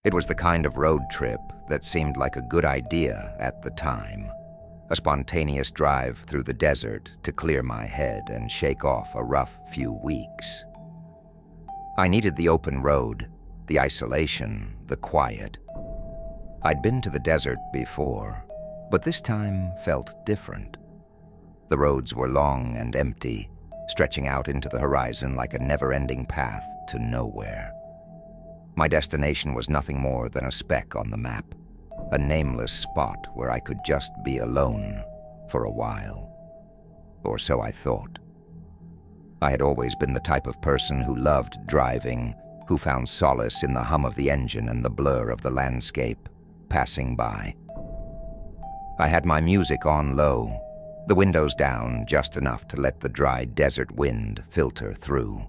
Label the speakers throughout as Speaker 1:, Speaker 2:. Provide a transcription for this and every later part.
Speaker 1: It was the kind of road trip that seemed like a good idea at the time. A spontaneous drive through the desert to clear my head and shake off a rough few weeks. I needed the open road, the isolation, the quiet. I'd been to the desert before, but this time felt different. The roads were long and empty, stretching out into the horizon like a never-ending path to nowhere. My destination was nothing more than a speck on the map, a nameless spot where I could just be alone for a while. Or so I thought. I had always been the type of person who loved driving, who found solace in the hum of the engine and the blur of the landscape passing by. I had my music on low, the windows down just enough to let the dry desert wind filter through.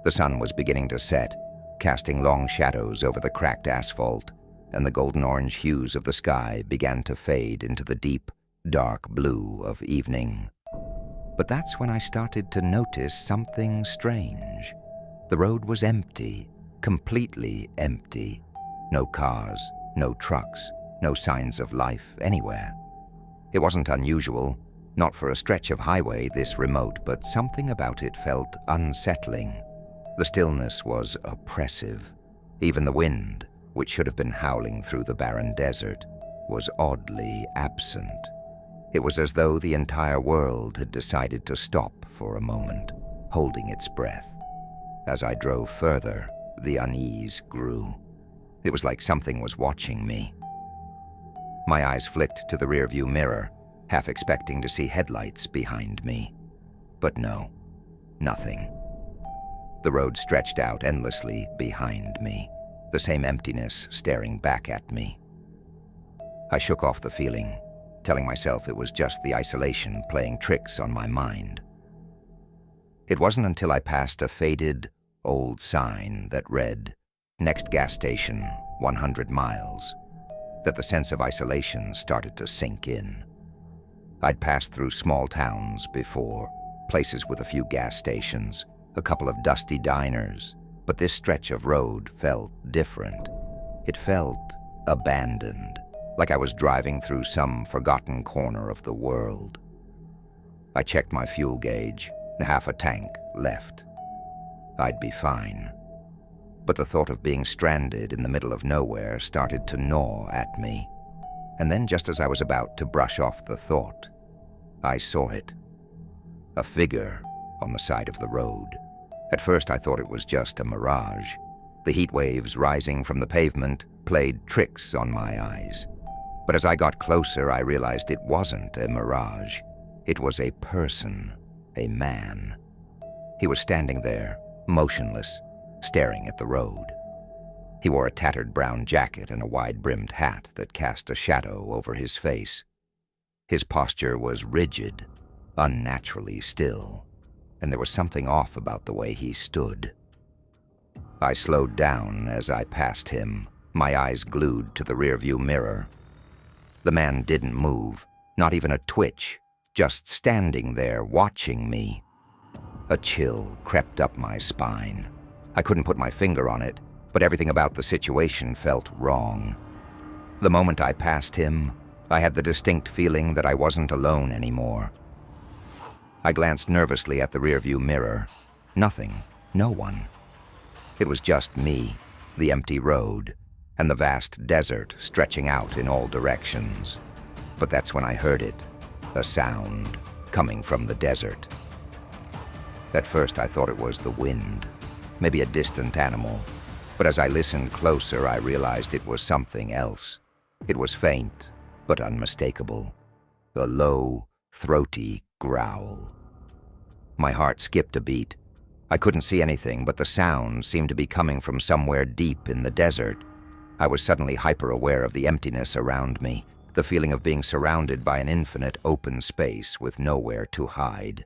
Speaker 1: The sun was beginning to set, casting long shadows over the cracked asphalt, and the golden-orange hues of the sky began to fade into the deep, dark blue of evening. But that's when I started to notice something strange. The road was empty, completely empty. No cars, no trucks, no signs of life anywhere. It wasn't unusual, not for a stretch of highway this remote, but something about it felt unsettling. The stillness was oppressive. Even the wind, which should have been howling through the barren desert, was oddly absent. It was as though the entire world had decided to stop for a moment, holding its breath. As I drove further, the unease grew. It was like something was watching me. My eyes flicked to the rearview mirror, half expecting to see headlights behind me. But no, nothing. The road stretched out endlessly behind me, the same emptiness staring back at me. I shook off the feeling, telling myself it was just the isolation playing tricks on my mind. It wasn't until I passed a faded, old sign that read, "Next gas station, 100 miles," that the sense of isolation started to sink in. I'd passed through small towns before, places with a few gas stations, a couple of dusty diners, but this stretch of road felt different. It felt abandoned, like I was driving through some forgotten corner of the world. I checked my fuel gauge, half a tank left. I'd be fine. But the thought of being stranded in the middle of nowhere started to gnaw at me. And then just as I was about to brush off the thought, I saw it. A figure on the side of the road. At first I thought it was just a mirage. The heat waves rising from the pavement played tricks on my eyes. But as I got closer, I realized it wasn't a mirage. It was a person, a man. He was standing there, motionless, staring at the road. He wore a tattered brown jacket and a wide-brimmed hat that cast a shadow over his face. His posture was rigid, unnaturally still, and there was something off about the way he stood. I slowed down as I passed him, my eyes glued to the rearview mirror. The man didn't move, not even a twitch, just standing there watching me. A chill crept up my spine. I couldn't put my finger on it, but everything about the situation felt wrong. The moment I passed him, I had the distinct feeling that I wasn't alone anymore. I glanced nervously at the rearview mirror. Nothing, no one. It was just me, the empty road, and the vast desert stretching out in all directions. But that's when I heard it, a sound coming from the desert. At first I thought it was the wind, maybe a distant animal, but as I listened closer I realized it was something else. It was faint, but unmistakable. A low, throaty growl. My heart skipped a beat. I couldn't see anything, but the sound seemed to be coming from somewhere deep in the desert. I was suddenly hyper-aware of the emptiness around me, the feeling of being surrounded by an infinite open space with nowhere to hide.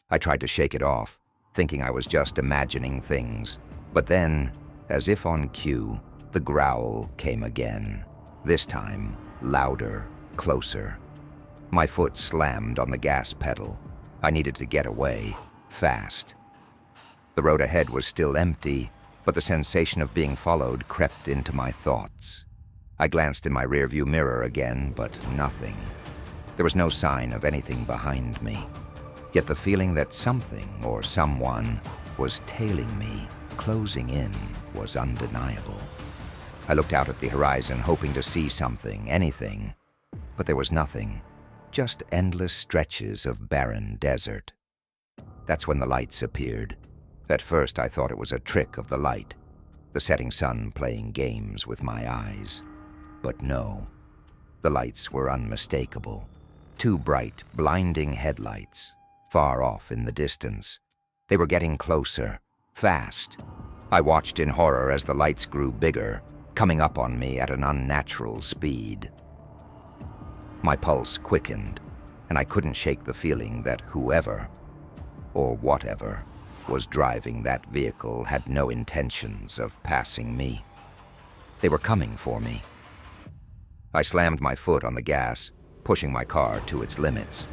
Speaker 1: I tried to shake it off, thinking I was just imagining things. But then, as if on cue, the growl came again. This time, louder, closer. My foot slammed on the gas pedal. I needed to get away, fast. The road ahead was still empty, but the sensation of being followed crept into my thoughts. I glanced in my rearview mirror again, but nothing. There was no sign of anything behind me. Yet the feeling that something or someone was tailing me, closing in, was undeniable. I looked out at the horizon, hoping to see something, anything, but there was nothing, just endless stretches of barren desert. That's when the lights appeared. At first, I thought it was a trick of the light, the setting sun playing games with my eyes. But no, the lights were unmistakable. Two bright, blinding headlights, far off in the distance. They were getting closer, fast. I watched in horror as the lights grew bigger, coming up on me at an unnatural speed. My pulse quickened, and I couldn't shake the feeling that whoever, or whatever, was driving that vehicle had no intentions of passing me. They were coming for me. I slammed my foot on the gas, pushing my car to its limits.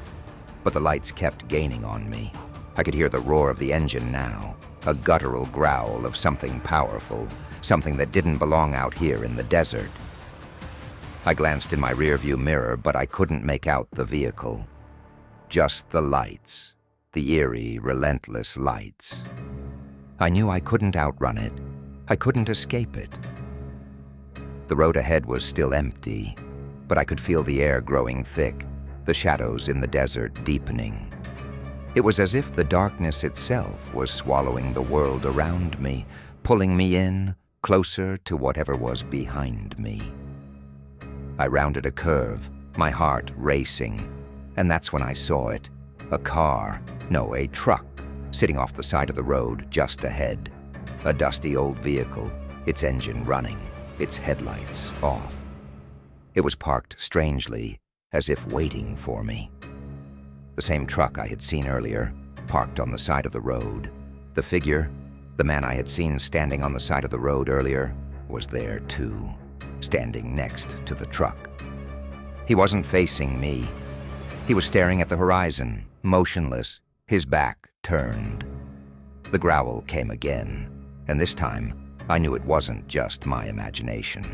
Speaker 1: But the lights kept gaining on me. I could hear the roar of the engine now, a guttural growl of something powerful, something that didn't belong out here in the desert. I glanced in my rearview mirror, but I couldn't make out the vehicle. Just the lights, the eerie, relentless lights. I knew I couldn't outrun it. I couldn't escape it. The road ahead was still empty, but I could feel the air growing thick, the shadows in the desert deepening. It was as if the darkness itself was swallowing the world around me, pulling me in, closer to whatever was behind me. I rounded a curve, my heart racing, and that's when I saw it. A car, no, a truck, sitting off the side of the road just ahead. A dusty old vehicle, its engine running, its headlights off. It was parked strangely, as if waiting for me. The same truck I had seen earlier, parked on the side of the road. The figure, the man I had seen standing on the side of the road earlier, was there too, standing next to the truck. He wasn't facing me. He was staring at the horizon, motionless, his back turned. The growl came again, and this time, I knew it wasn't just my imagination.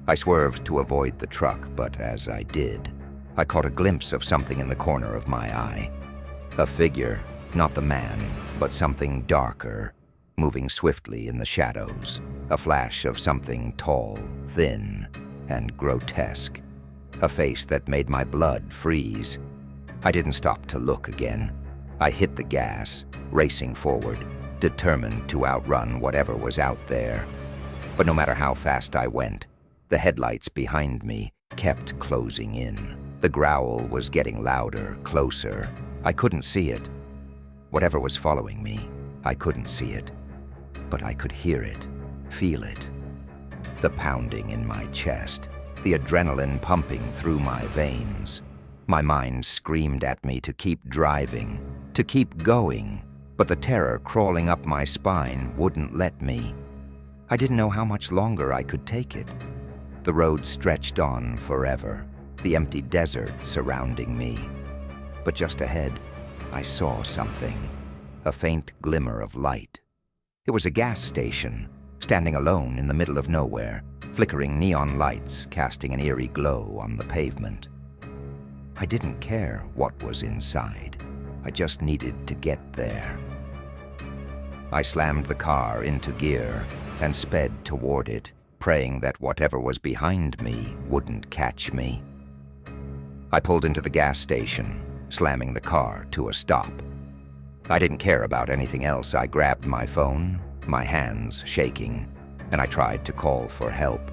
Speaker 1: I swerved to avoid the truck, but as I did, I caught a glimpse of something in the corner of my eye. A figure, not the man, but something darker, moving swiftly in the shadows. A flash of something tall, thin, and grotesque. A face that made my blood freeze. I didn't stop to look again. I hit the gas, racing forward, determined to outrun whatever was out there. But no matter how fast I went, the headlights behind me kept closing in. The growl was getting louder, closer. I couldn't see it. Whatever was following me, I couldn't see it. But I could hear it, feel it. The pounding in my chest, the adrenaline pumping through my veins. My mind screamed at me to keep driving, to keep going, but the terror crawling up my spine wouldn't let me. I didn't know how much longer I could take it. The road stretched on forever, the empty desert surrounding me. But just ahead, I saw something, a faint glimmer of light. It was a gas station, standing alone in the middle of nowhere, flickering neon lights casting an eerie glow on the pavement. I didn't care what was inside. I just needed to get there. I slammed the car into gear and sped toward it, praying that whatever was behind me wouldn't catch me. I pulled into the gas station, slamming the car to a stop. I didn't care about anything else. I grabbed my phone, my hands shaking, and I tried to call for help.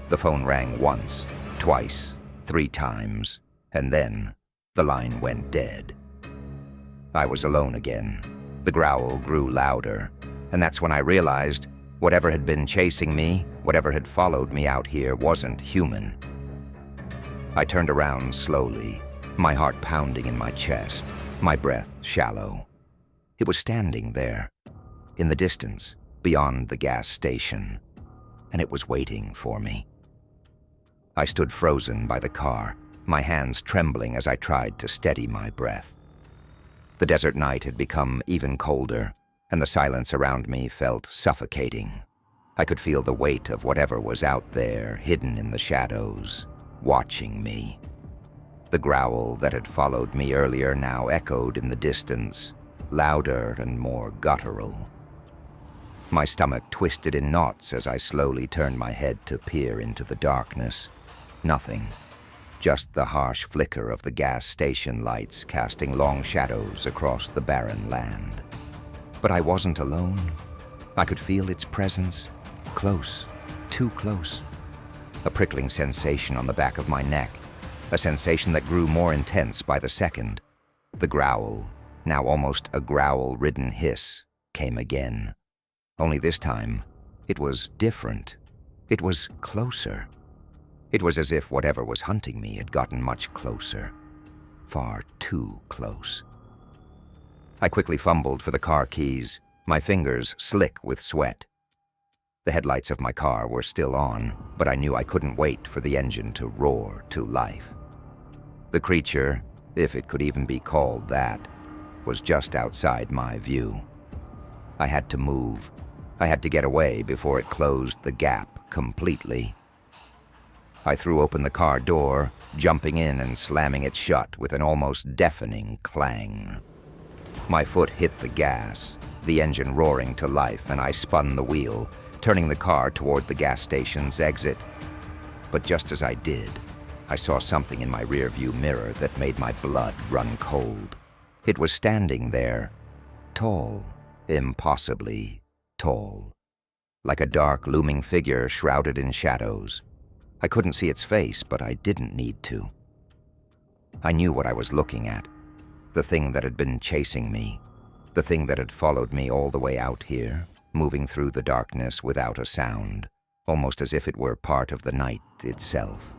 Speaker 1: The phone rang once, twice, 3 times, and then the line went dead. I was alone again. The growl grew louder, and that's when I realized whatever had been chasing me, whatever had followed me out here, wasn't human. I turned around slowly, my heart pounding in my chest, my breath shallow. It was standing there, in the distance, beyond the gas station, and it was waiting for me. I stood frozen by the car, my hands trembling as I tried to steady my breath. The desert night had become even colder, and the silence around me felt suffocating. I could feel the weight of whatever was out there, hidden in the shadows, watching me. The growl that had followed me earlier now echoed in the distance, louder and more guttural. My stomach twisted in knots as I slowly turned my head to peer into the darkness. Nothing. Just the harsh flicker of the gas station lights casting long shadows across the barren land. But I wasn't alone. I could feel its presence. Close. Too close. A prickling sensation on the back of my neck. A sensation that grew more intense by the second. The growl, now almost a growl-ridden hiss, came again. Only this time, it was different. It was closer. It was as if whatever was hunting me had gotten much closer. Far too close. I quickly fumbled for the car keys, my fingers slick with sweat. The headlights of my car were still on, but I knew I couldn't wait for the engine to roar to life. The creature, if it could even be called that, was just outside my view. I had to move. I had to get away before it closed the gap completely. I threw open the car door, jumping in and slamming it shut with an almost deafening clang. My foot hit the gas, the engine roaring to life, and I spun the wheel, turning the car toward the gas station's exit. But just as I did, I saw something in my rearview mirror that made my blood run cold. It was standing there, tall, impossibly tall, like a dark, looming figure shrouded in shadows. I couldn't see its face, but I didn't need to. I knew what I was looking at, the thing that had been chasing me, the thing that had followed me all the way out here, moving through the darkness without a sound, almost as if it were part of the night itself.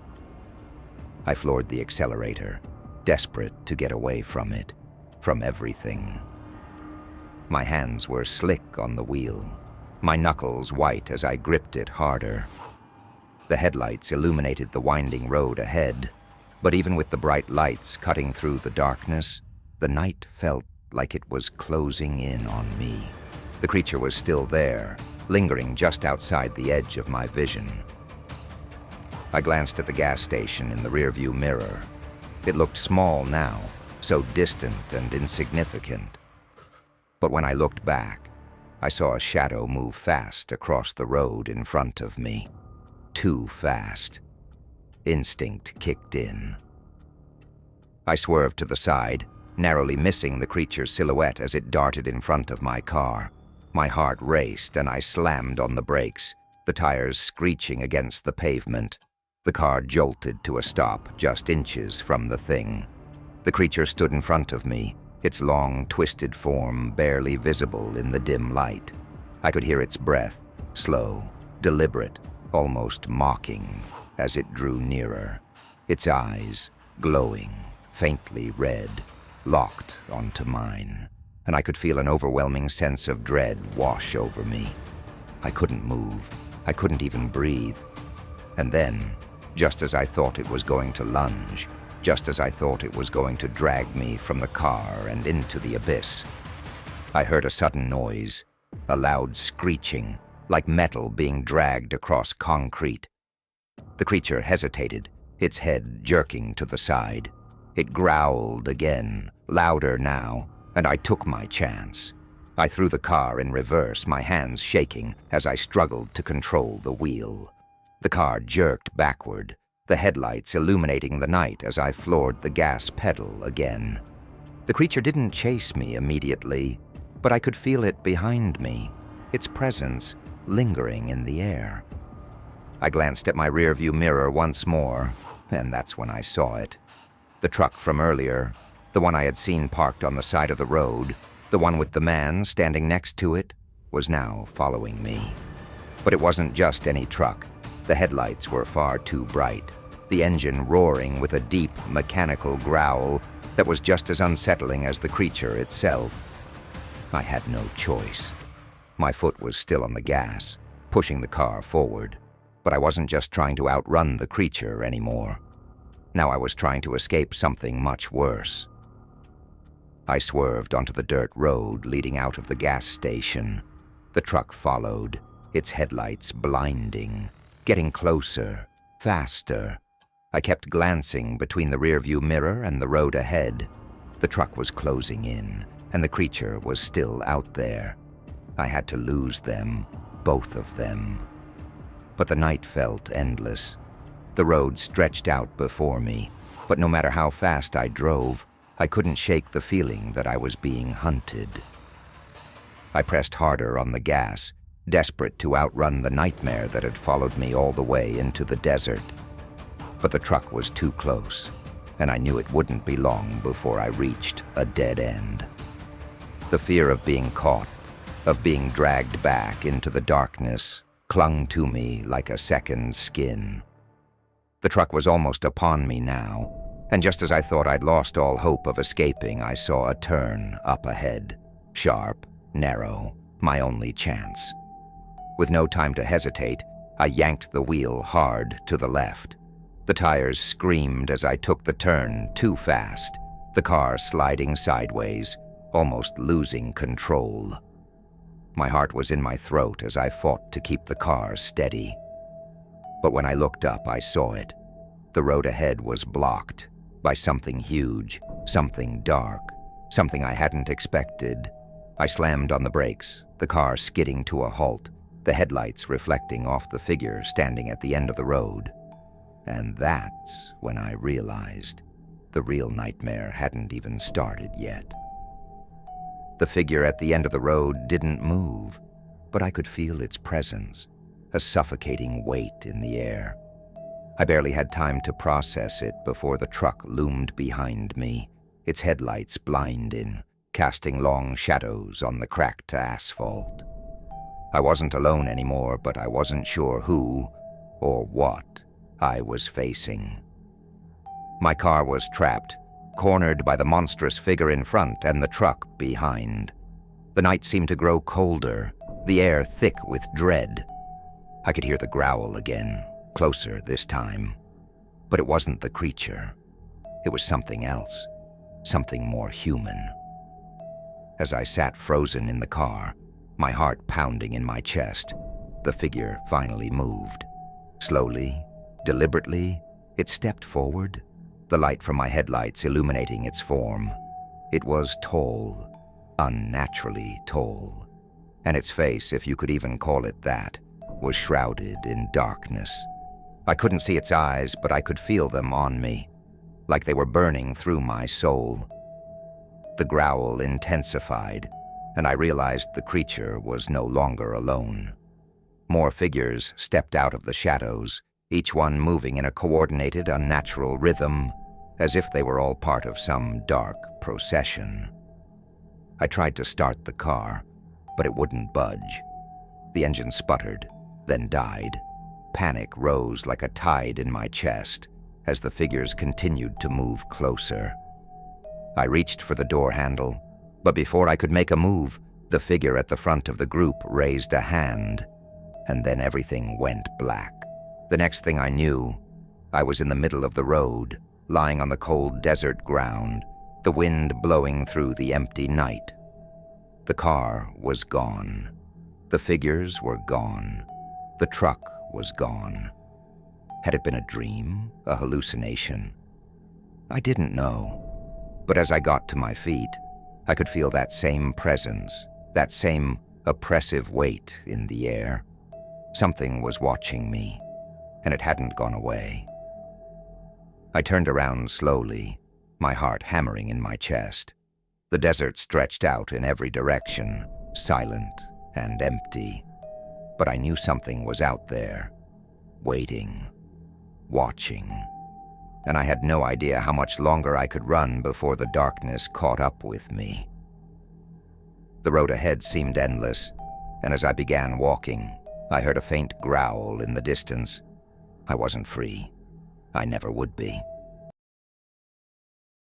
Speaker 1: I floored the accelerator, desperate to get away from it, from everything. My hands were slick on the wheel, my knuckles white as I gripped it harder. The headlights illuminated the winding road ahead, but even with the bright lights cutting through the darkness, the night felt like it was closing in on me. The creature was still there, lingering just outside the edge of my vision. I glanced at the gas station in the rearview mirror. It looked small now, so distant and insignificant. But when I looked back, I saw a shadow move fast across the road in front of me. Too fast. Instinct kicked in. I swerved to the side, narrowly missing the creature's silhouette as it darted in front of my car. My heart raced and I slammed on the brakes, the tires screeching against the pavement. The car jolted to a stop just inches from the thing. The creature stood in front of me, its long, twisted form barely visible in the dim light. I could hear its breath, slow, deliberate, almost mocking, as it drew nearer. Its eyes, glowing, faintly red, locked onto mine, and I could feel an overwhelming sense of dread wash over me. I couldn't move. I couldn't even breathe. And then, just as I thought it was going to lunge, just as I thought it was going to drag me from the car and into the abyss, I heard a sudden noise, a loud screeching, like metal being dragged across concrete. The creature hesitated, its head jerking to the side. It growled again, louder now, and I took my chance. I threw the car in reverse, my hands shaking as I struggled to control the wheel. The car jerked backward, the headlights illuminating the night as I floored the gas pedal again. The creature didn't chase me immediately, but I could feel it behind me, its presence lingering in the air. I glanced at my rearview mirror once more, and that's when I saw it. The truck from earlier, the one I had seen parked on the side of the road, the one with the man standing next to it, was now following me. But it wasn't just any truck. The headlights were far too bright, the engine roaring with a deep, mechanical growl that was just as unsettling as the creature itself. I had no choice. My foot was still on the gas, pushing the car forward, but I wasn't just trying to outrun the creature anymore. Now I was trying to escape something much worse. I swerved onto the dirt road leading out of the gas station. The truck followed, its headlights blinding, getting closer, faster. I kept glancing between the rearview mirror and the road ahead. The truck was closing in, and the creature was still out there. I had to lose them, both of them. But the night felt endless. The road stretched out before me, but no matter how fast I drove, I couldn't shake the feeling that I was being hunted. I pressed harder on the gas, desperate to outrun the nightmare that had followed me all the way into the desert. But the truck was too close, and I knew it wouldn't be long before I reached a dead end. The fear of being caught, of being dragged back into the darkness, clung to me like a second skin. The truck was almost upon me now, and just as I thought I'd lost all hope of escaping, I saw a turn up ahead. Sharp, narrow, my only chance. With no time to hesitate, I yanked the wheel hard to the left. The tires screamed as I took the turn too fast, the car sliding sideways, almost losing control. My heart was in my throat as I fought to keep the car steady. But when I looked up, I saw it. The road ahead was blocked by something huge, something dark, something I hadn't expected. I slammed on the brakes, the car skidding to a halt, the headlights reflecting off the figure standing at the end of the road. And that's when I realized the real nightmare hadn't even started yet. The figure at the end of the road didn't move, but I could feel its presence, a suffocating weight in the air. I barely had time to process it before the truck loomed behind me, its headlights blinding, casting long shadows on the cracked asphalt. I wasn't alone anymore, but I wasn't sure who or what I was facing. My car was trapped, cornered by the monstrous figure in front and the truck behind. The night seemed to grow colder, the air thick with dread. I could hear the growl again, closer this time. But it wasn't the creature. It was something else, something more human. As I sat frozen in the car, my heart pounding in my chest, the figure finally moved. Slowly, deliberately, it stepped forward, the light from my headlights illuminating its form. It was tall, unnaturally tall, and its face, if you could even call it that, was shrouded in darkness. I couldn't see its eyes, but I could feel them on me, like they were burning through my soul. The growl intensified, and I realized the creature was no longer alone. More figures stepped out of the shadows, each one moving in a coordinated, unnatural rhythm, as if they were all part of some dark procession. I tried to start the car, but it wouldn't budge. The engine sputtered, then died. Panic rose like a tide in my chest as the figures continued to move closer. I reached for the door handle, but before I could make a move, the figure at the front of the group raised a hand, and then everything went black. The next thing I knew, I was in the middle of the road, lying on the cold desert ground, the wind blowing through the empty night. The car was gone. The figures were gone. The truck was gone. Had it been a dream, a hallucination? I didn't know. But as I got to my feet, I could feel that same presence, that same oppressive weight in the air. Something was watching me, and it hadn't gone away. I turned around slowly, my heart hammering in my chest. The desert stretched out in every direction, silent and empty. But I knew something was out there, waiting, watching. And I had no idea how much longer I could run before the darkness caught up with me. The road ahead seemed endless, and as I began walking, I heard a faint growl in the distance. I wasn't free. I never would be.